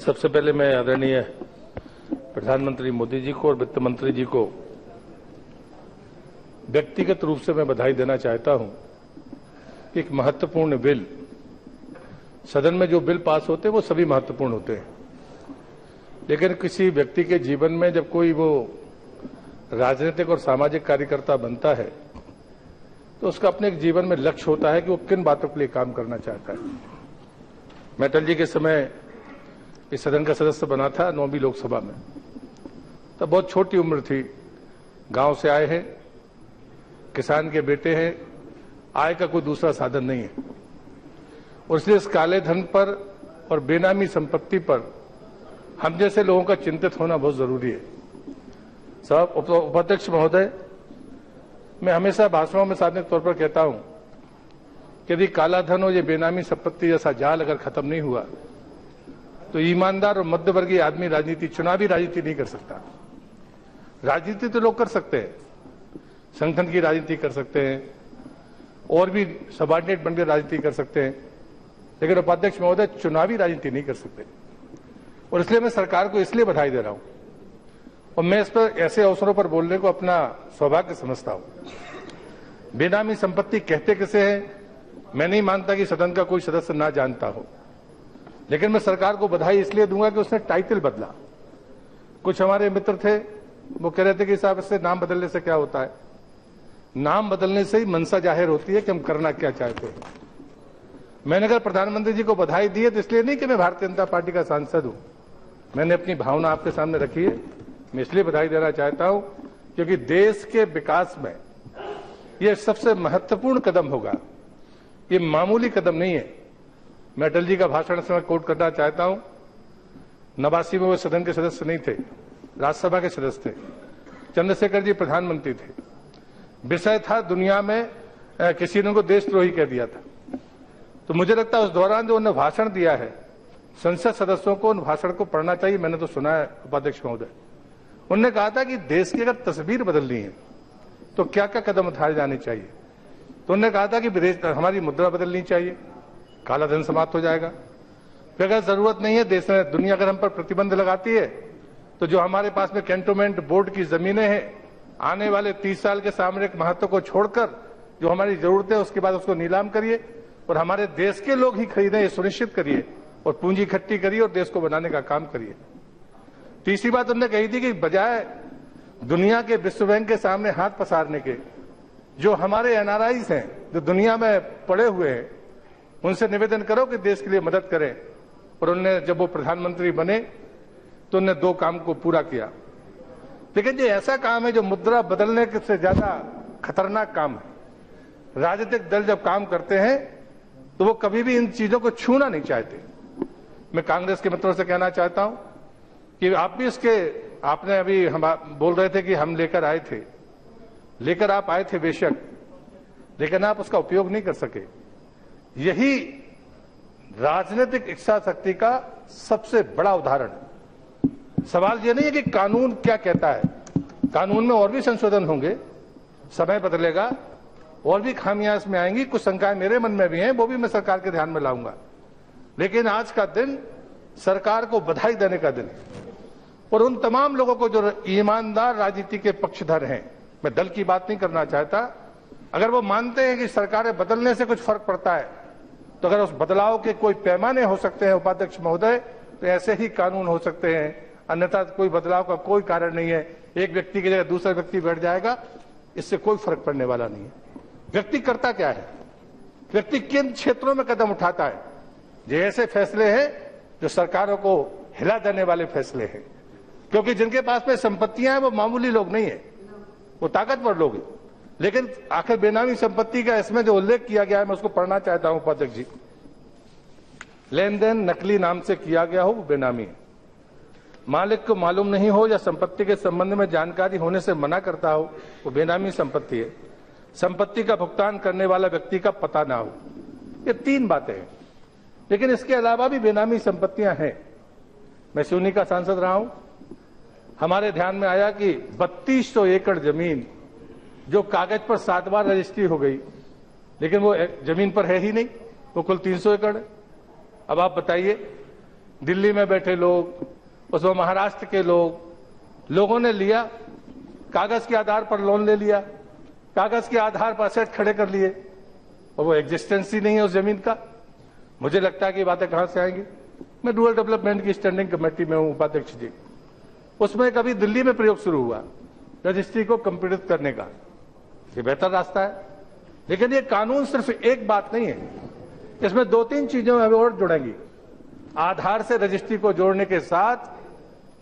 सबसे पहले मैं आदरणीय प्रधानमंत्री मोदी जी को और वित्त मंत्री जी को व्यक्तिगत रूप से मैं बधाई देना चाहता हूं कि एक महत्वपूर्ण बिल, सदन में जो बिल पास होते हैं वो सभी महत्वपूर्ण होते हैं, लेकिन किसी व्यक्ति के जीवन में जब कोई वो राजनीतिक और सामाजिक कार्यकर्ता बनता है तो उसका अपने एक जीवन में लक्ष्य होता है कि वो किन बातों के लिए काम करना चाहता है। मैं अटल जी के समय इस सदन का सदस्य बना था 9वीं लोकसभा में, तब बहुत छोटी उम्र थी, गांव से आए हैं, किसान के बेटे हैं, आय का कोई दूसरा साधन नहीं है और इसलिए इस काले धन पर और बेनामी संपत्ति पर हम जैसे लोगों का चिंतित होना बहुत जरूरी है। साहब उपाध्यक्ष महोदय, मैं हमेशा भाषणों में सार्वजनिक तौर पर कहता हूं कि यदि काला धन और ये बेनामी संपत्ति जैसा जाल अगर खत्म नहीं हुआ तो ईमानदार और मध्यवर्गीय आदमी राजनीति, चुनावी राजनीति नहीं कर सकता। राजनीति तो लोग कर सकते हैं, संगठन की राजनीति कर सकते हैं और भी सबॉर्डिनेट बनकर राजनीति कर सकते हैं, लेकिन उपाध्यक्ष महोदय चुनावी राजनीति नहीं कर सकते। और इसलिए मैं सरकार को इसलिए बधाई दे रहा हूं और मैं इस पर ऐसे अवसरों पर बोलने को अपना सौभाग्य समझता हूं। बेनामी संपत्ति कहते किसे हैं, मैं नहीं मानता कि सदन का कोई सदस्य ना जानता हो, लेकिन मैं सरकार को बधाई इसलिए दूंगा कि उसने टाइटल बदला। कुछ हमारे मित्र थे, वो कह रहे थे कि साहब इससे नाम बदलने से क्या होता है। नाम बदलने से ही मंशा जाहिर होती है कि हम करना क्या चाहते हैं। मैंने अगर प्रधानमंत्री जी को बधाई दी है तो इसलिए नहीं कि मैं भारतीय जनता पार्टी का सांसद हूं, मैंने अपनी भावना आपके सामने रखी है। मैं इसलिए बधाई देना चाहता हूं क्योंकि देश के विकास में यह सबसे महत्वपूर्ण कदम होगा, ये मामूली कदम नहीं है। मैं अटल जी का भाषण से मैं कोट करना चाहता हूं। 89 में वो सदन के सदस्य नहीं थे, राज्यसभा के सदस्य थे, चंद्रशेखर जी प्रधानमंत्री थे, विषय था दुनिया में किसी ने उनको देशद्रोही कह दिया था। तो मुझे लगता है उस दौरान जो उन्होंने भाषण दिया है, संसद सदस्यों को उन भाषण को पढ़ना चाहिए। मैंने तो सुना है उपाध्यक्ष महोदय, उन्होंने कहा था कि देश की अगर तस्वीर बदलनी है तो क्या क्या कदम उठाए जाने चाहिए। तो उन्होंने कहा था कि हमारी मुद्रा बदलनी चाहिए, काला धन समाप्त हो जाएगा। फिर अगर जरूरत नहीं है, देश में दुनिया अगर हम पर प्रतिबंध लगाती है तो जो हमारे पास में कैंटोनमेंट बोर्ड की जमीनें हैं, आने वाले 30 साल के सामरिक महत्व को छोड़कर जो हमारी जरूरत है उसके बाद उसको नीलाम करिए और हमारे देश के लोग ही खरीदें, ये सुनिश्चित करिए और पूंजी इकट्ठी करिए और देश को बनाने का काम करिए। तीसरी बात उन्होंने कही थी कि बजाय दुनिया के विश्व बैंक के सामने हाथ पसारने के, जो हमारे एनआरआईज हैं जो दुनिया में पड़े हुए हैं, उनसे निवेदन करो कि देश के लिए मदद करें। और उन्होंने जब वो प्रधानमंत्री बने तो उन्होंने 2 काम को पूरा किया। लेकिन ये ऐसा काम है जो मुद्रा बदलने से ज्यादा खतरनाक काम है। राजनीतिक दल जब काम करते हैं तो वो कभी भी इन चीजों को छूना नहीं चाहते। मैं कांग्रेस के मित्रों से कहना चाहता हूं कि आप भी आपने अभी हम बोल रहे थे कि हम लेकर आए थे, लेकर आप आए थे बेशक, लेकिन आप उसका उपयोग नहीं कर सके। यही राजनीतिक इच्छा शक्ति का सबसे बड़ा उदाहरण है। सवाल यह नहीं है कि कानून क्या कहता है, कानून में और भी संशोधन होंगे, समय बदलेगा और भी खामियां इसमें आएंगी, कुछ शंकाएं मेरे मन में भी हैं, वो भी मैं सरकार के ध्यान में लाऊंगा। लेकिन आज का दिन सरकार को बधाई देने का दिन है और उन तमाम लोगों को जो ईमानदार राजनीति के पक्षधर हैं, मैं दल की बात नहीं करना चाहता, अगर वो मानते हैं कि सरकारें बदलने से कुछ फर्क पड़ता है तो अगर उस बदलाव के कोई पैमाने हो सकते हैं उपाध्यक्ष महोदय, तो ऐसे ही कानून हो सकते हैं, अन्यथा कोई बदलाव का कोई कारण नहीं है। एक व्यक्ति की जगह दूसरा व्यक्ति बैठ जाएगा, इससे कोई फर्क पड़ने वाला नहीं है। व्यक्ति करता क्या है, व्यक्ति किन क्षेत्रों में कदम उठाता है, ये ऐसे फैसले हैं जो सरकारों को हिला देने वाले फैसले हैं। क्योंकि जिनके पास में संपत्तियां हैं वो मामूली लोग नहीं है, वो ताकतवर लोग हैं। लेकिन आखिर बेनामी संपत्ति का इसमें जो उल्लेख किया गया है, मैं उसको पढ़ना चाहता हूं उपाध्यक्ष जी। लेन देन नकली नाम से किया गया हो वो बेनामी है, मालिक को मालूम नहीं हो या संपत्ति के संबंध में जानकारी होने से मना करता हो वो बेनामी संपत्ति है, संपत्ति का भुगतान करने वाला व्यक्ति का पता ना हो। ये 3 बातें हैं, लेकिन इसके अलावा भी बेनामी संपत्तियां हैं। मैं सिवनी का सांसद रहा हूं, हमारे ध्यान में आया कि 3200 एकड़ जमीन जो कागज पर 7 बार रजिस्ट्री हो गई, लेकिन वो जमीन पर है ही नहीं, वो कुल 300 एकड़ है। अब आप बताइए दिल्ली में बैठे लोग, उसमें महाराष्ट्र के लोगों ने लिया, कागज के आधार पर लोन ले लिया, कागज के आधार पर असेट खड़े कर लिए, और वो एग्जिस्टेंस ही नहीं है उस जमीन का। मुझे लगता है कि बातें कहां से आएंगी। मैं रूरल डेवलपमेंट की स्टैंडिंग कमेटी में हूं उपाध्यक्ष जी। उसमें कभी दिल्ली में प्रयोग शुरू हुआ रजिस्ट्री को कंप्यूटरित करने का, ये बेहतर रास्ता है। लेकिन ये कानून सिर्फ एक बात नहीं है, इसमें 2-3 चीजों में और जुड़ेंगी। आधार से रजिस्ट्री को जोड़ने के साथ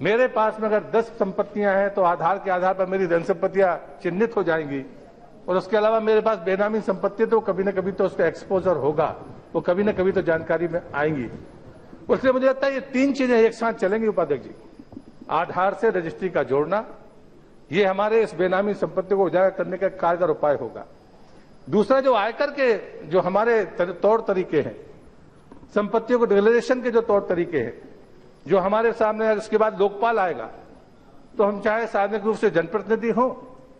मेरे पास में अगर 10 संपत्तियां हैं तो आधार के आधार पर मेरी धन संपत्तियां चिन्हित हो जाएंगी, और उसके अलावा मेरे पास बेनामी संपत्ति तो कभी न कभी तो उसका एक्सपोजर होगा, वो कभी न कभी तो जानकारी में आएंगी। उसलिए मुझे लगता है ये 3 चीजें एक साथ चलेंगी उपाध्यक्ष जी। आधार से रजिस्ट्री का जोड़ना, ये हमारे इस बेनामी संपत्ति को उजागर करने का कारगर उपाय होगा। दूसरा, जो आयकर के जो हमारे तौर तरीके हैं, संपत्तियों को डिक्लेरेशन के जो तौर तरीके हैं जो हमारे सामने है, उसके बाद लोकपाल आएगा, तो हम चाहे सार्वजनिक रूप से जनप्रतिनिधि हो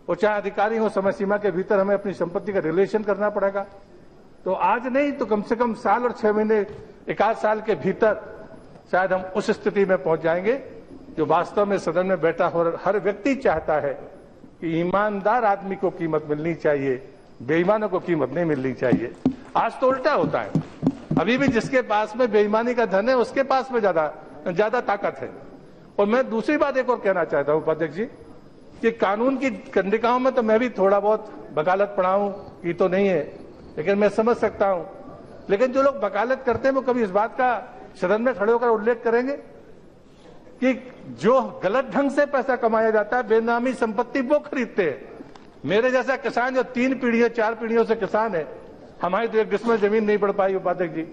और चाहे अधिकारी हो, समय सीमा के भीतर हमें अपनी संपत्ति का डिक्लेरेशन करना पड़ेगा। तो आज नहीं तो कम से कम साल और 6 महीने, 1 साल के भीतर शायद हम उस स्थिति में पहुंच जाएंगे जो वास्तव में सदन में बैठा हो हर व्यक्ति चाहता है कि ईमानदार आदमी को कीमत मिलनी चाहिए, बेईमानों को कीमत नहीं मिलनी चाहिए। आज तो उल्टा होता है, अभी भी जिसके पास में बेईमानी का धन है उसके पास में ज्यादा ताकत है। और मैं दूसरी बात एक और कहना चाहता हूं उपाध्यक्ष जी कि कानून की कंडिकाओं में तो मैं भी थोड़ा बहुत वकालत पढ़ा हूं, की तो नहीं है, लेकिन मैं समझ सकता हूं। लेकिन जो लोग वकालत करते हैं वो कभी इस बात का सदन में खड़े होकर उल्लेख करेंगे कि जो गलत ढंग से पैसा कमाया जाता है, बेनामी संपत्ति वो खरीदते हैं। मेरे जैसा किसान जो 3 पीढ़ियों 4 पीढ़ियों से किसान है, हमारी तो 1 डिसमिल जमीन नहीं बढ़ पाई उपाध्यक्ष जी,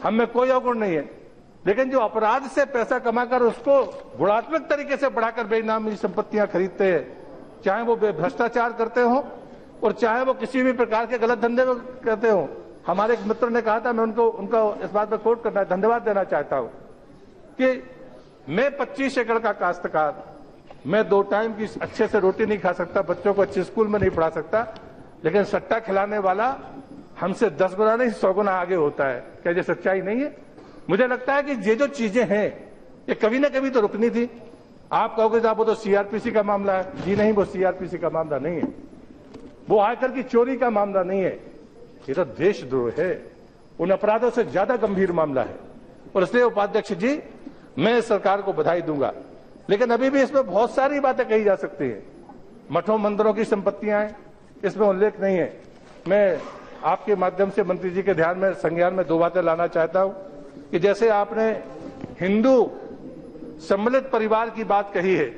हम में कोई अवगुण नहीं है। लेकिन जो अपराध से पैसा कमाकर उसको गुणात्मक तरीके से बढ़ाकर बेनामी संपत्तियां खरीदते हैं, चाहे वो भ्रष्टाचार करते हो और चाहे वो किसी भी प्रकार के गलत धंधे में करते हो। हमारे एक मित्र ने कहा था, मैं उनको इस बात पर कोट करना, धन्यवाद देना चाहता हूं कि मैं 25 एकड़ का काश्तकार, मैं 2 टाइम की अच्छे से रोटी नहीं खा सकता, बच्चों को अच्छे स्कूल में नहीं पढ़ा सकता, लेकिन सट्टा खिलाने वाला हमसे 10 गुना नहीं 100 गुना आगे होता है। क्या ये सच्चाई नहीं है? मुझे लगता है कि ये जो चीजें हैं ये कभी ना कभी तो रुकनी थी। आप कहोगे साहब वो तो सीआरपीसी का मामला है। जी नहीं, वो सीआरपीसी का मामला नहीं है, वो आयकर की चोरी का मामला नहीं है, ये तो देशद्रोह है, उन अपराधों से ज्यादा गंभीर मामला है। और इसलिए उपाध्यक्ष जी, मैं सरकार को बधाई दूंगा, लेकिन अभी भी इसमें बहुत सारी बातें कही जा सकती है। मठों मंदिरों की संपत्तियां हैं, इसमें उल्लेख नहीं है। मैं आपके माध्यम से मंत्री जी के ध्यान में, संज्ञान में 2 बातें लाना चाहता हूं कि जैसे आपने हिंदू सम्मिलित परिवार की बात कही है,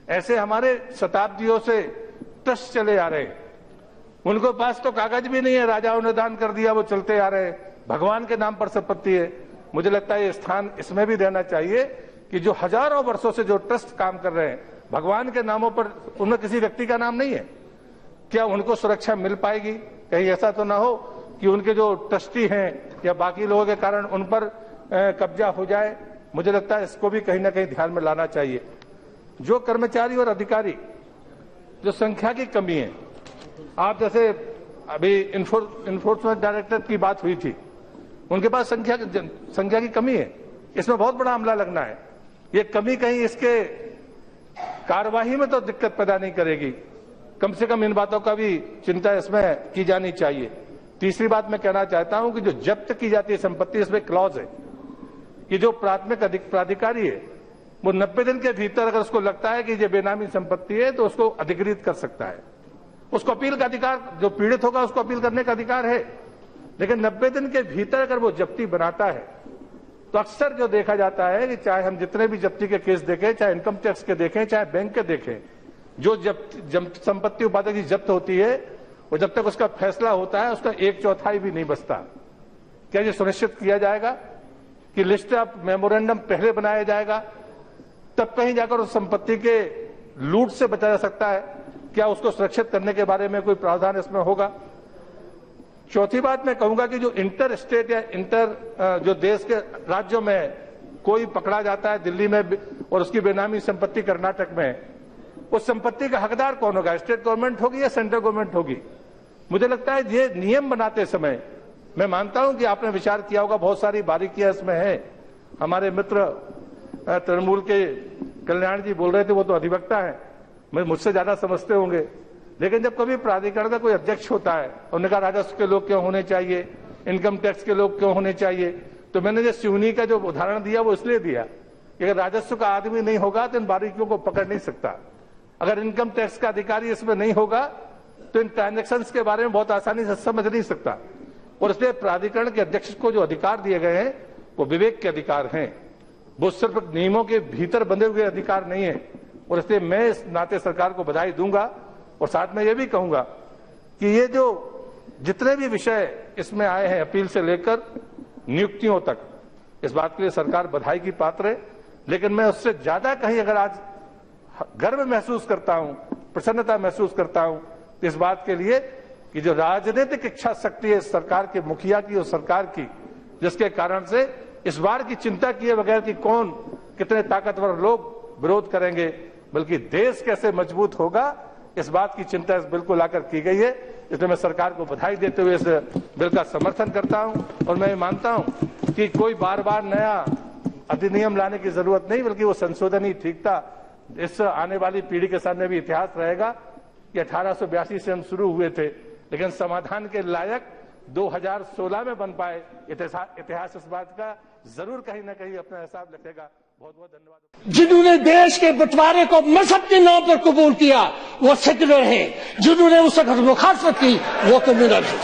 ऐसे हमारे शताब्दियों से ट्रस्ट चले आ रहे हैं, उनको पास तो कागज भी नहीं है, राजाओं ने दान कर दिया, वो चलते आ रहे हैं, भगवान के नाम पर संपत्ति है। मुझे लगता है ये स्थान इसमें भी रहना चाहिए कि जो हजारों वर्षों से जो ट्रस्ट काम कर रहे हैं भगवान के नामों पर, उनमें किसी व्यक्ति का नाम नहीं है, क्या उनको सुरक्षा मिल पाएगी? कहीं ऐसा तो ना हो कि उनके जो ट्रस्टी हैं या बाकी लोगों के कारण उन पर कब्जा हो जाए। मुझे लगता है इसको भी कहीं ना कहीं ध्यान में लाना चाहिए। जो कर्मचारी और अधिकारी, जो संख्या की कमी है, आप जैसे अभी इन्फोर्समेंट डायरेक्टरेट की बात हुई थी, उनके पास संख्या की कमी है, इसमें बहुत बड़ा अमला लगना है। ये कमी कहीं इसके कार्यवाही में तो दिक्कत पैदा नहीं करेगी, कम से कम इन बातों का भी चिंता इसमें की जानी चाहिए। तीसरी बात मैं कहना चाहता हूं कि जो जब्त की जाती है संपत्ति, इसमें क्लॉज है कि जो प्राथमिक प्राधिकारी है वो 90 दिन के भीतर अगर उसको लगता है कि ये बेनामी संपत्ति है तो उसको अधिकृत कर सकता है। उसको अपील का अधिकार, जो पीड़ित होगा उसको अपील करने का अधिकार है, लेकिन 90 दिन के भीतर अगर वो जब्ती बनाता है तो अक्सर जो देखा जाता है कि चाहे हम जितने भी जब्ती के केस देखें, चाहे इनकम टैक्स के देखें, चाहे बैंक के देखें, जो संपत्ति उपाधि की जब्त होती है वो जब तक उसका फैसला होता है उसका 1/4 भी नहीं बचता। क्या ये सुनिश्चित किया जाएगा कि लिस्ट ऑफ मेमोरेंडम पहले बनाया जाएगा, तब कहीं जाकर उस संपत्ति के लूट से बचा जा सकता है? क्या उसको सुरक्षित करने के बारे में कोई प्रावधान इसमें होगा? चौथी बात मैं कहूंगा कि जो इंटर स्टेट या जो देश के राज्यों में कोई पकड़ा जाता है दिल्ली में और उसकी बेनामी संपत्ति कर्नाटक में, उस संपत्ति का हकदार कौन होगा? स्टेट गवर्नमेंट होगी या सेंट्रल गवर्नमेंट होगी? मुझे लगता है ये नियम बनाते समय, मैं मानता हूं कि आपने विचार किया होगा, बहुत सारी बारीकियां इसमें है, हमारे मित्र तृणमूल के कल्याण जी बोल रहे थे, वो तो अधिवक्ता है, मुझसे ज्यादा समझते होंगे। लेकिन जब कभी प्राधिकरण का कोई अध्यक्ष होता है, उन्होंने कहा राजस्व के लोग क्यों होने चाहिए, इनकम टैक्स के लोग क्यों होने चाहिए, तो मैंने जो सिवनी का जो उदाहरण दिया वो इसलिए दिया कि अगर राजस्व का आदमी नहीं होगा तो इन बारीकियों को पकड़ नहीं सकता। अगर इनकम टैक्स का अधिकारी इसमें नहीं होगा तो इन ट्रांजेक्शन्स के बारे में बहुत आसानी से समझ नहीं सकता। और इसलिए प्राधिकरण के अध्यक्ष को जो अधिकार दिए गए हैं वो विवेक के अधिकार हैं, वो सिर्फ नियमों के भीतर बंधे हुए अधिकार नहीं है। और इसलिए मैं इस नाते सरकार को बधाई दूंगा और साथ में ये भी कहूंगा कि ये जो जितने भी विषय इसमें आए हैं, अपील से लेकर नियुक्तियों तक, इस बात के लिए सरकार बधाई की पात्र है। लेकिन मैं उससे ज्यादा कहीं अगर आज गर्व महसूस करता हूं, प्रसन्नता महसूस करता हूं, तो इस बात के लिए कि जो राजनीतिक इच्छा शक्ति है सरकार के मुखिया की और सरकार की, जिसके कारण से इस बार की चिंता किए बगैर कि कौन कितने ताकतवर लोग विरोध करेंगे, बल्कि देश कैसे मजबूत होगा, इस बात की चिंता इस बिल को लाकर की गई है। इसलिए मैं सरकार को बधाई देते हुए इस बिल का समर्थन करता हूं। और मैं ये मानता हूं कि कोई बार बार नया अधिनियम लाने की जरूरत नहीं, बल्कि वो संशोधन ही ठीक था। इस आने वाली पीढ़ी के सामने भी इतिहास रहेगा कि 1882 से हम शुरू हुए थे, लेकिन समाधान के लायक 2016 में बन पाए। इतिहास इस बात का जरूर कहीं ना कहीं अपना हिसाब लिखेगा। बहुत बहुत धन्यवाद। जिन्होंने देश के बंटवारे को मजहब के नाम पर कबूल किया वो सेक्युलर है, जिन्होंने उस वक्त मुखालफत की वो कम्युनल है।